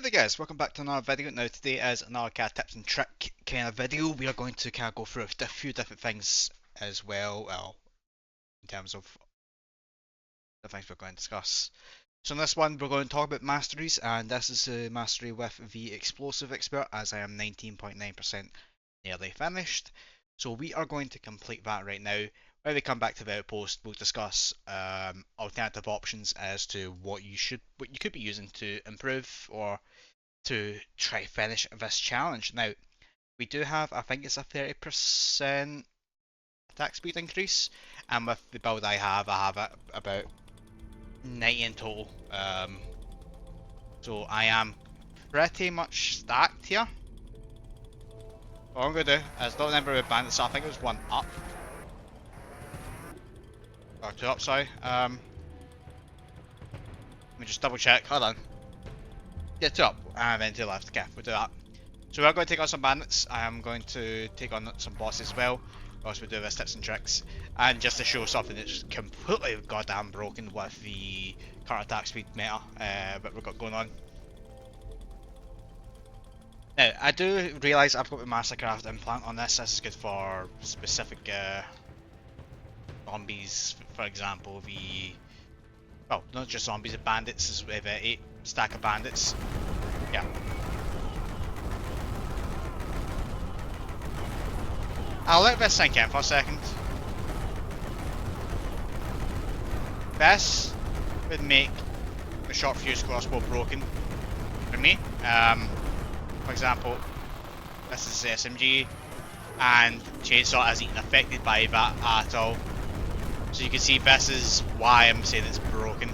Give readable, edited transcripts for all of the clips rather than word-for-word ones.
there guys, welcome back to another video. Now today is another kind of tips and trick kind of video. We are going to kind of go through a few different things as well, in terms of the things we're going to discuss. So in this one we're going to talk about masteries, and this is a mastery with the explosive expert, as I am 19.9% nearly finished. So we are going to complete that right now. When we come back to the outpost, we'll discuss alternative options as to what you could be using to improve or to try to finish this challenge. Now, we do have, I think it's a 30% attack speed increase, and with the build I have it about 90 in total. So I am pretty much stacked here. What I'm going to do is don't remember with bandits, so I think it was one up. Or two up, sorry. Let me just double check, hold on. Yeah, two up, and then two left. Okay, we'll do that. So we're going to take on some bandits. I am going to take on some bosses as well. Whilst we do this tips and tricks. And just to show something that's completely goddamn broken with the current attack speed meta that we've got going on. Now, I do realise I've got the Mastercraft implant on this. This is good for specific zombies, for example, well, not just zombies, the bandits. We have 8 stack of bandits. Yeah. I'll let this sink in for a second. This would make the short fuse crossbow broken for me. For example, this is the SMG, and chainsaw isn't even affected by that at all. So you can see this is why I'm saying it's broken.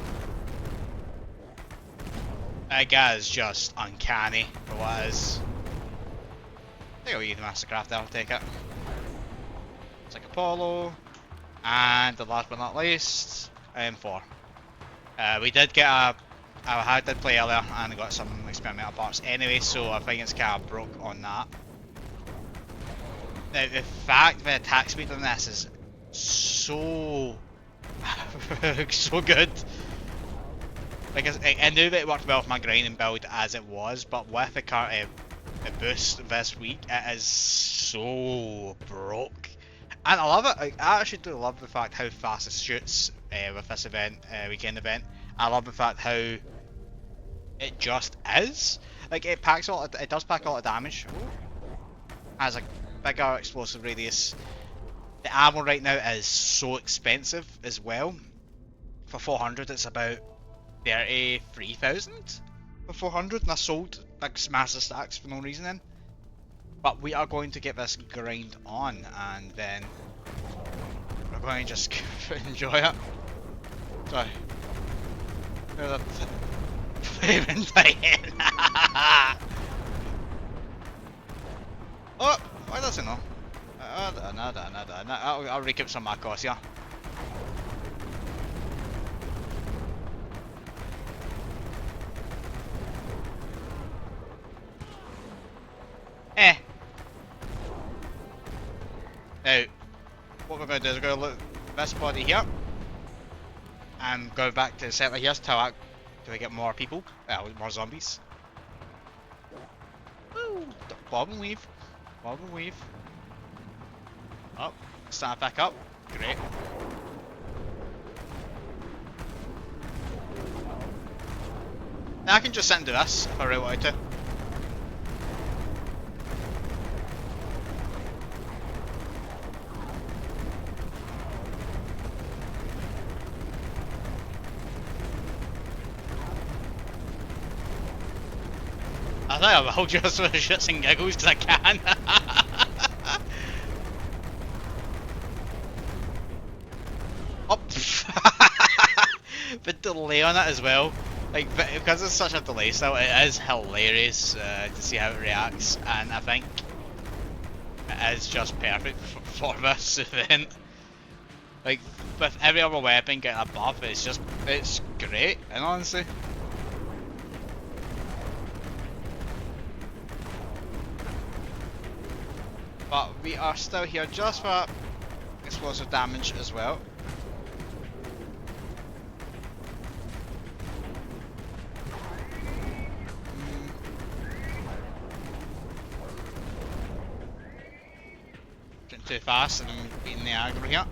That guy is just uncanny for what it is. I think I'll use the Mastercraft, I'll take it. It's like Apollo, and the last but not least, M4. We did get I did play earlier and got some experimental parts anyway, so I think it's kind of broke on that. Now the fact that attack speed on this is so so good. Because I knew that it worked well with my grinding build as it was, but with the current boost this week, it is so broke. And I love it. I actually do love the fact how fast it shoots with this event, weekend event. I love the fact how it just is. Like it does pack a lot of damage. Has a bigger explosive radius. The ammo right now is so expensive as well. For 400, it's about 33,000 for 400, and I sold big massive stacks for no reason then. But we are going to get this grind on, and then we're going to just enjoy it. Sorry. Flaming Titan! Oh! Why does it know? I'll recoup some of my costs here. Now, what we're going to do is we're going to loot this body here, and go back to the settler here till I get more people, more zombies. Woo! Bob and weave, bob and weave. Oh, start back up. Great. Now I can just sit and do this if I really wanted to. I think I will just for shits and giggles because I can. Oh. The delay on it as well. Like, because it's such a delay style, it is hilarious to see how it reacts, and I think it is just perfect for this event. Like, with every other weapon getting a buff, it's great, and honestly. But we are still here just for explosive damage as well. shooting too fast and I'm beating the aggro here.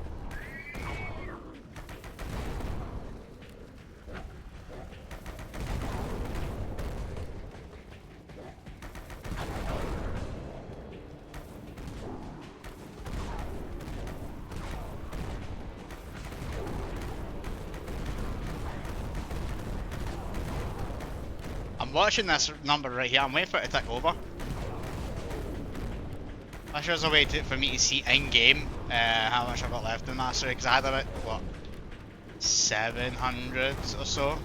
I'm watching this number right here, I'm waiting for it to tick over. I'm sure there's a way for me to see in game how much I've got left in Mastery, because I had about, what, 700 or so.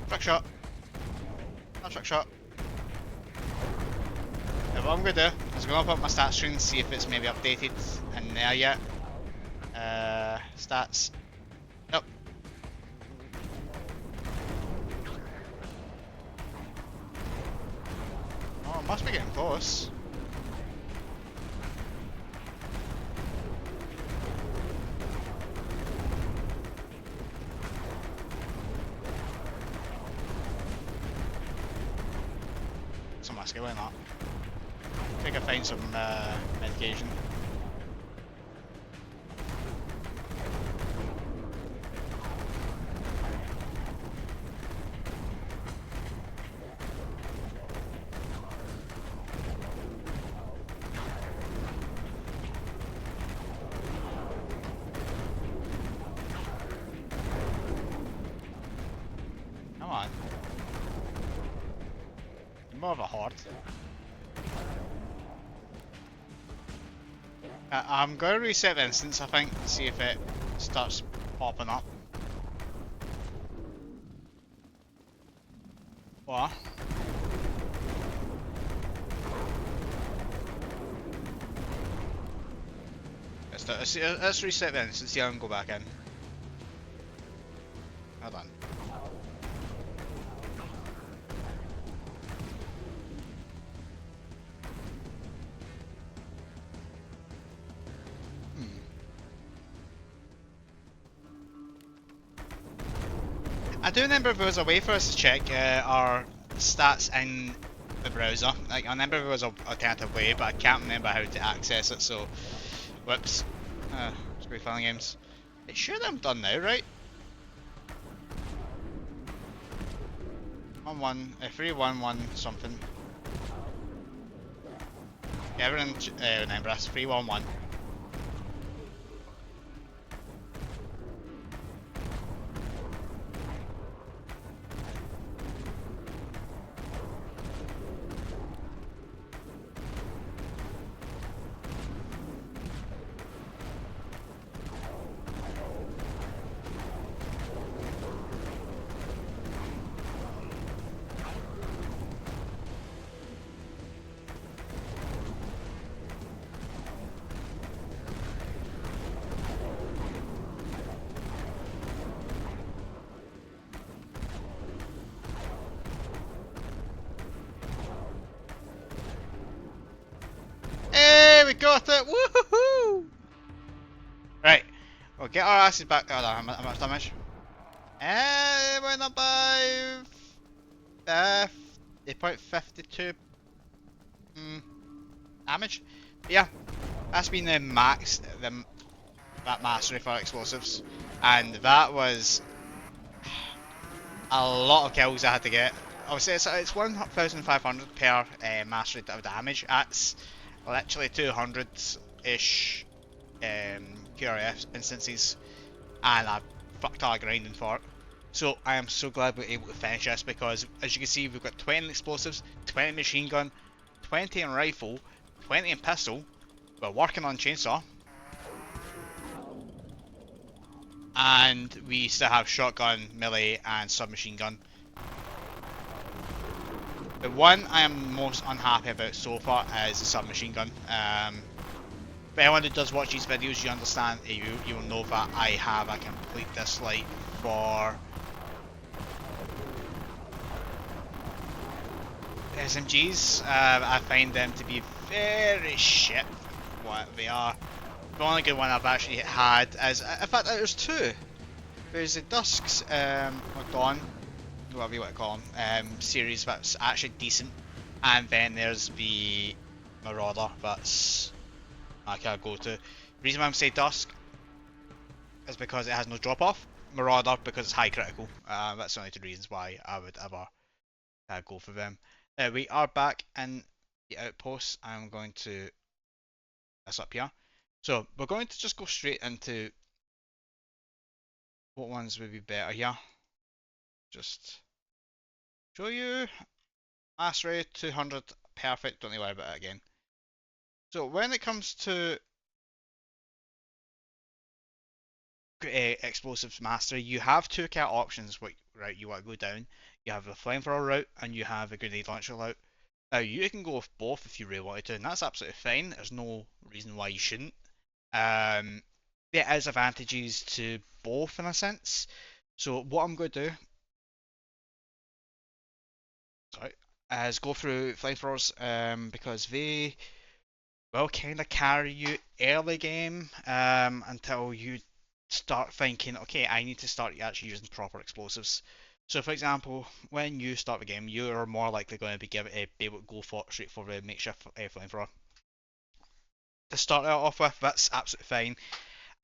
Trick shot. No trick shot. Now what I'm going to do is I'm going to open up my stats screen and see if it's maybe updated in there yet. Stats. Nope. Oh, it must be getting close. Some musky, why not? I think I find some medication. Come on. You're more of a horde. I'm going to reset the instance, I think, to see if it starts popping up. What? Let's reset the instance, see how I can go back in. Hold on. I do remember there was a way for us to check our stats in the browser. Like, I remember there was an alternative way, but I can't remember how to access it, so... Whoops. Screw Fun Games. It should have done now, right? 311 something. Yeah, everyone remember us, 311. We got it! Woohoo! Right, we'll get our asses back. Oh, no, how much damage? Went up by 8.52 damage. But yeah, that's been the max, that mastery for explosives, and that was a lot of kills I had to get. Obviously, it's 1,500 per mastery of damage. That's literally 200-ish QRF instances, and I fucked all grinding for it. So I am so glad we're able to finish this, because as you can see, we've got 20 explosives, 20 machine gun, 20 in rifle, 20 in pistol. We're working on chainsaw, and we still have shotgun, melee, and submachine gun. The one I am most unhappy about so far is the submachine gun. For anyone who does watch these videos, you understand, you will know that I have a complete dislike for SMGs. I find them to be very shit for what they are. The only good one I've actually had is, in fact, there's two. There's the Dusks, or Dawn, whatever you want to call them, series that's actually decent, and then there's the Marauder that's I can't go to. The reason why I'm saying Dusk is because it has no drop off. Marauder because it's high critical. That's the only two reasons why I would ever go for them. We are back in the outpost. I'm going to this up here. So we're going to just go straight into what ones would be better here. Just show you mastery 200 perfect. Don't need to worry about it again. So when it comes to explosives mastery, you have two kind of options what route you want to go down. You have the flamethrower route and you have a grenade launcher route. Now you can go with both if you really wanted to, and that's absolutely fine. There's no reason why you shouldn't. Um, there is advantages to both in a sense. So what I'm going to do, sorry, is go through flamethrowers because they will kind of carry you early game until you start thinking, okay, I need to start actually using proper explosives. So, for example, when you start the game, you are more likely going to be able to go straight for the makeshift flamethrower. To start it off with, that's absolutely fine.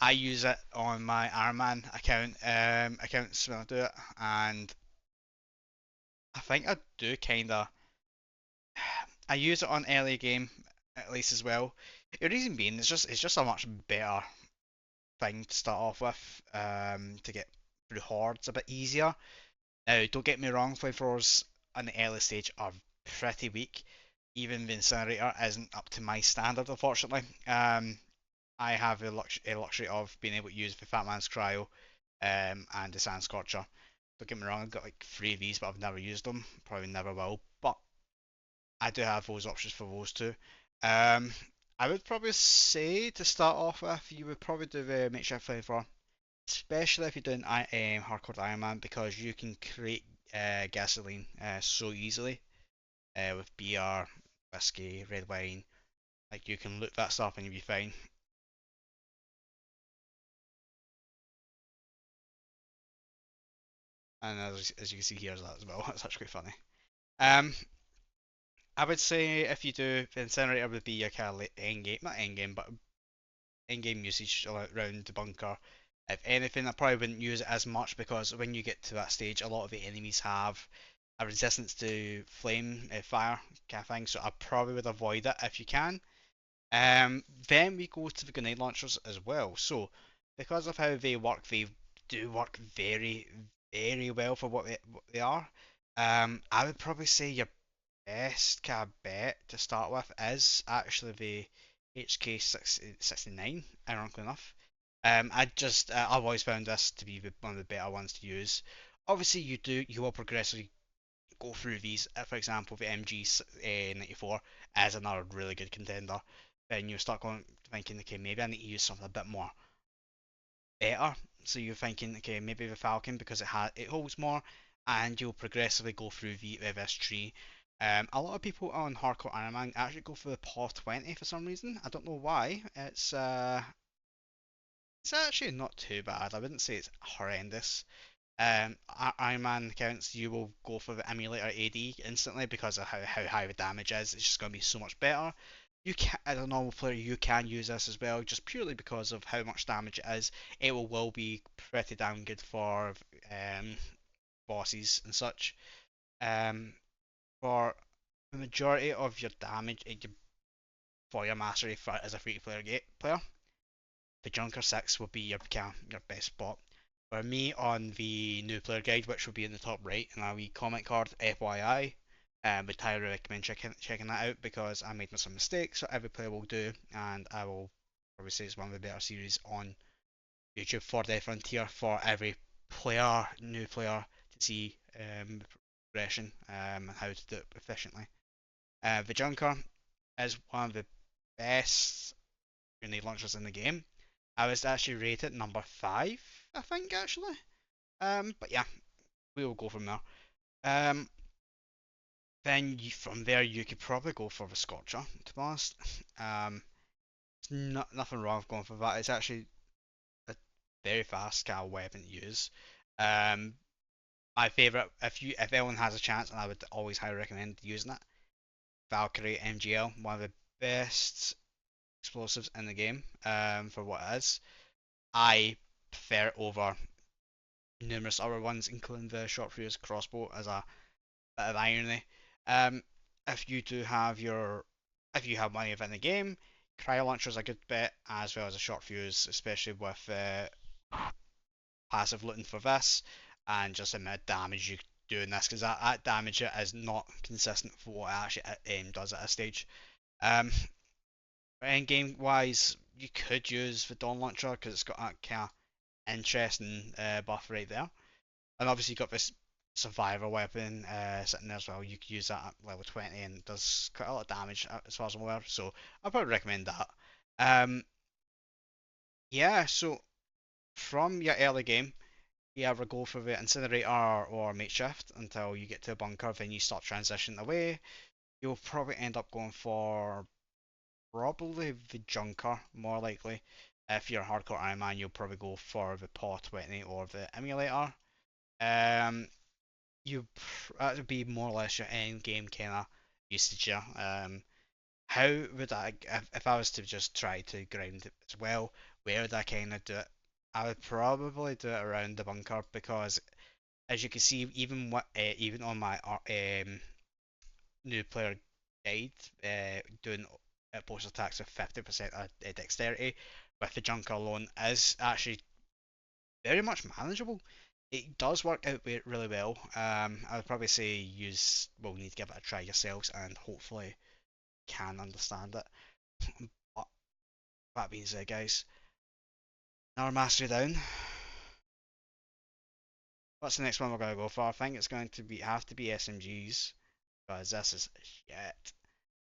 I use it on my Iron Man accounts when I do it, and I think I do kind of. I use it on early game at least as well. The reason being, it's just a much better thing to start off with to get through hordes a bit easier. Now, don't get me wrong, flamethrowers on the early stage are pretty weak. Even the incinerator isn't up to my standard, unfortunately. I have a luxury of being able to use the Fat Man's Cryo and the Sand Scorcher. Don't get me wrong, I've got like three of these, but I've never used them. Probably never will. But I do have those options for those two. Um, I would probably say to start off with, you would probably do the makeshift flamethrower, especially if you're doing hardcore Iron Man, because you can create gasoline so easily with beer, whiskey, red wine. Like you can loot that stuff and you'll be fine. And as you can see here as that as well, that's actually quite funny. Um, I would say if you do the incinerator would be your kind of end game, not end game, but end game usage around the bunker. If anything, I probably wouldn't use it as much because when you get to that stage, a lot of the enemies have a resistance to flame, fire kind of thing. So I probably would avoid it if you can. Then we go to the grenade launchers as well. So because of how they do work very, very well for what they are. I would probably say your best kind of bet to start with is actually the HK69, ironically enough. I've always found this to be one of the better ones to use. Obviously, you will progressively go through these. For example, the MG94 is another really good contender. Then you start going thinking, okay, maybe I need to use something a bit more better. So you're thinking, okay, maybe the Falcon because it holds more, and you'll progressively go through this tree. A lot of people on Hardcore Iron Man actually go for the PAW 20 for some reason. I don't know why. It's actually not too bad. I wouldn't say it's horrendous. Iron Man accounts, you will go for the emulator AD instantly because of how high the damage is. It's just going to be so much better. You can, as a normal player, you can use this as well, just purely because of how much damage it is. It will be pretty damn good for bosses and such. Um, for the majority of your damage for your mastery as a free-to-player, the Junker 6 will be your best spot. For me, on the new player guide, which will be in the top right, and a wee comment card, FYI, would highly recommend checking that out because I made some mistakes that every player will do, and I will probably say it's one of the better series on YouTube for the Frontier for every new player, to see progression and how to do it efficiently. The Junker is one of the best grenade launchers in the game. I was actually rated number 5, I think, actually. But yeah, we will go from there. Um, then from there, you could probably go for the Scorcher, to be honest. There's nothing wrong with going for that. It's actually a very fast kind of weapon to use. Um, My favourite, if anyone has a chance, and I would always highly recommend using it, Valkyrie MGL, one of the best explosives in the game, for what it is. I prefer it over numerous other ones, including the short fuse crossbow as a bit of irony. Um, if you do have your, if you have money within the game, cryo launcher is a good bet, as well as a short fuse, especially with passive looting for this, and just the amount of damage you do in this, because that damage is not consistent for what it actually does at a stage. Um, end game wise, you could use the Dawn Launcher because it's got that kind of interesting buff right there. And obviously, you got this survivor weapon sitting there as well. You could use that at level 20 and it does quite a lot of damage as far as I'm aware. So I'd probably recommend that. Um, yeah, so from your early game, you either go for the incinerator or makeshift until you get to a bunker, then you start transitioning away. You'll probably end up going for probably the junker, more likely. If you're a hardcore Iron Man, you'll probably go for the PAW 20 or the emulator. Um, that would be more or less your end game kind of usage here. How would I, if I was to just try to grind it as well, where would I kind of do it? I would probably do it around the bunker because, as you can see, even on my new player guide, doing post attacks with 50% dexterity with the junker alone is actually very much manageable. It does work out really well. I would probably say well, you need to give it a try yourselves and hopefully can understand it. But that being said, guys, another mastery down. What's the next one we're going to go for? I think it's going to have to be SMGs because this is shit.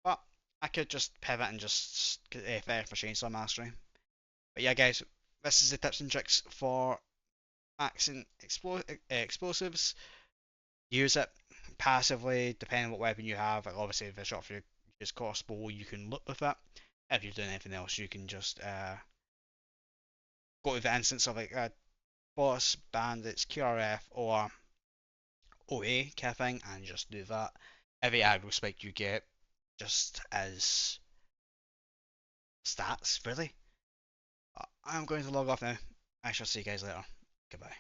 But I could just pivot and just fire for chainsaw mastery. But yeah, guys, this is the tips and tricks for maxing explosives. Use it passively, depending on what weapon you have. Like obviously, if it's shot for your crossbow, you can look with it. If you're doing anything else, you can just go to the instance of like boss, bandits, QRF, or OA kind of thing, and just do that. Every aggro spike you get just as stats, really. I'm going to log off now. I shall see you guys later. Goodbye.